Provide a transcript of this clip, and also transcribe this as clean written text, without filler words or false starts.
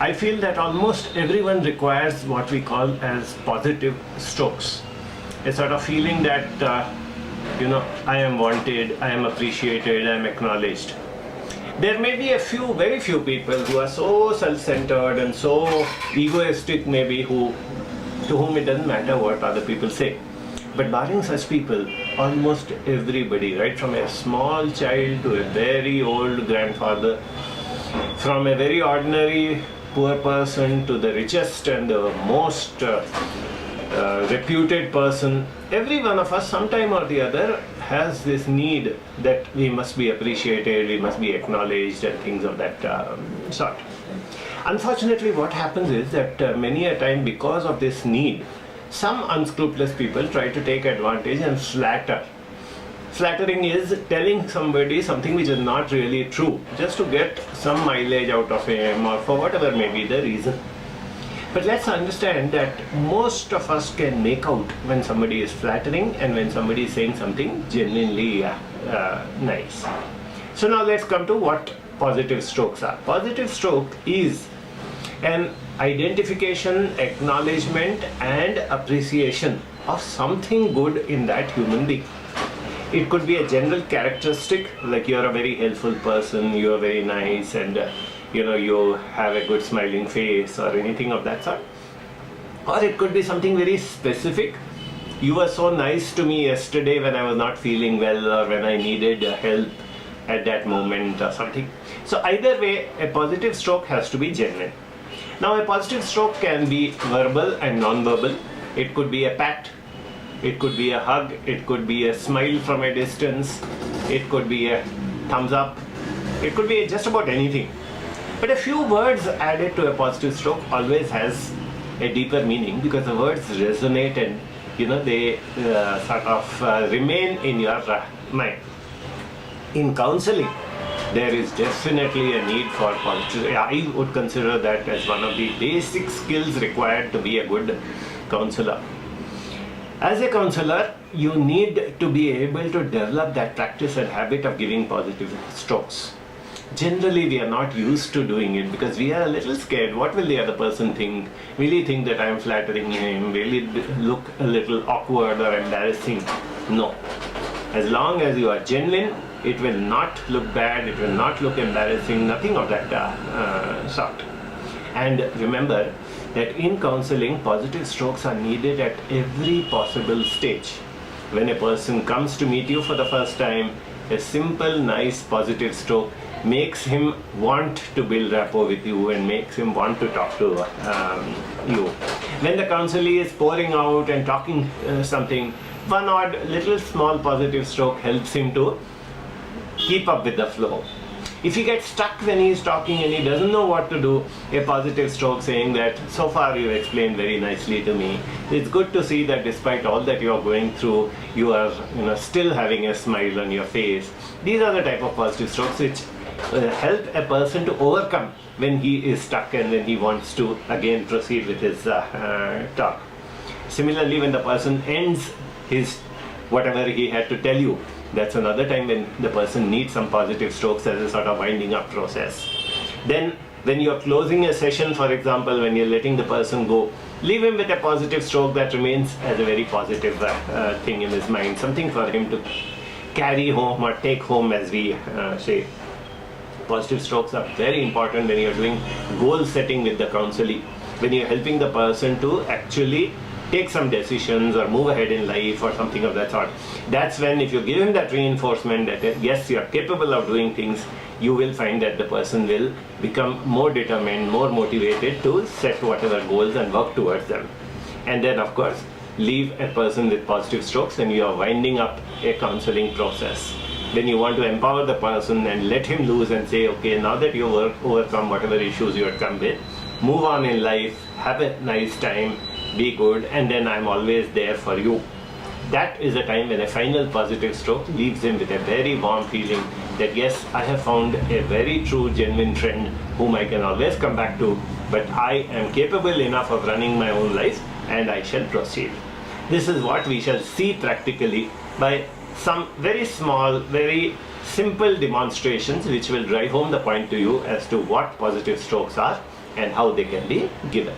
I feel that almost everyone requires what we call as positive strokes. A sort of feeling that, I am wanted, I am appreciated, I am acknowledged. There may be very few people who are so self-centered and so egoistic maybe to whom it doesn't matter what other people say. But barring such people, almost everybody, right from a small child to a very old grandfather, from a very ordinary poor person to the richest and the most reputed person, every one of us sometime or the other has this need that we must be appreciated, we must be acknowledged and things of that sort. Unfortunately, what happens is that many a time, because of this need, some unscrupulous people try to take advantage and flatter. Flattering is telling somebody something which is not really true, just to get some mileage out of him or for whatever may be the reason. But let's understand that most of us can make out when somebody is flattering and when somebody is saying something genuinely nice. So now let's come to what positive strokes are. Positive stroke is an identification, acknowledgement and appreciation of something good in that human being. It could be a general characteristic, like you're a very helpful person, you're very nice, and you have a good smiling face or anything of that sort. Or it could be something very specific. You were so nice to me yesterday when I was not feeling well or when I needed help at that moment or something. So either way, a positive stroke has to be genuine. Now a positive stroke can be verbal and non-verbal. It could be a pat, it could be a hug, it could be a smile from a distance, it could be a thumbs up, it could be just about anything. But a few words added to a positive stroke always has a deeper meaning, because the words resonate and they remain in your mind. In counseling, there is definitely a need for positive. I would consider that as one of the basic skills required to be a good counselor. As a counselor, you need to be able to develop that practice and habit of giving positive strokes. Generally, we are not used to doing it because we are a little scared. What will the other person think? Will he think that I am flattering him? Will it look a little awkward or embarrassing? No. As long as you are genuine, it will not look bad, it will not look embarrassing, nothing of that sort. And remember that in counseling, positive strokes are needed at every possible stage. When a person comes to meet you for the first time, a simple, nice, positive stroke makes him want to build rapport with you and makes him want to talk to you. When the counselee is pouring out and talking something, one odd little small positive stroke helps him to keep up with the flow. If he gets stuck when he is talking and he doesn't know what to do, a positive stroke saying that, so far you explained very nicely to me. It's good to see that despite all that you are going through, you are still having a smile on your face. These are the type of positive strokes which help a person to overcome when he is stuck and when he wants to again proceed with his talk. Similarly, when the person ends his whatever he had to tell you, that's another time when the person needs some positive strokes as a sort of winding up process. Then when you're closing a session, for example, when you're letting the person go, leave him with a positive stroke that remains as a very positive thing in his mind, something for him to carry home or take home, as we say. Positive strokes are very important when you're doing goal setting with the counselee, when you're helping the person to actually take some decisions or move ahead in life or something of that sort. That's when, if you give him that reinforcement that yes, you are capable of doing things, you will find that the person will become more determined, more motivated to set whatever goals and work towards them. And then, of course, leave a person with positive strokes when you are winding up a counseling process. When you want to empower the person and let him loose and say, okay, now that you overcome whatever issues you had come with, move on in life, have a nice time, be good, and then I'm always there for you. That is a time when a final positive stroke leaves him with a very warm feeling that yes, I have found a very true, genuine friend whom I can always come back to, but I am capable enough of running my own life and I shall proceed. This is what we shall see practically by some very small, very simple demonstrations which will drive home the point to you as to what positive strokes are and how they can be given.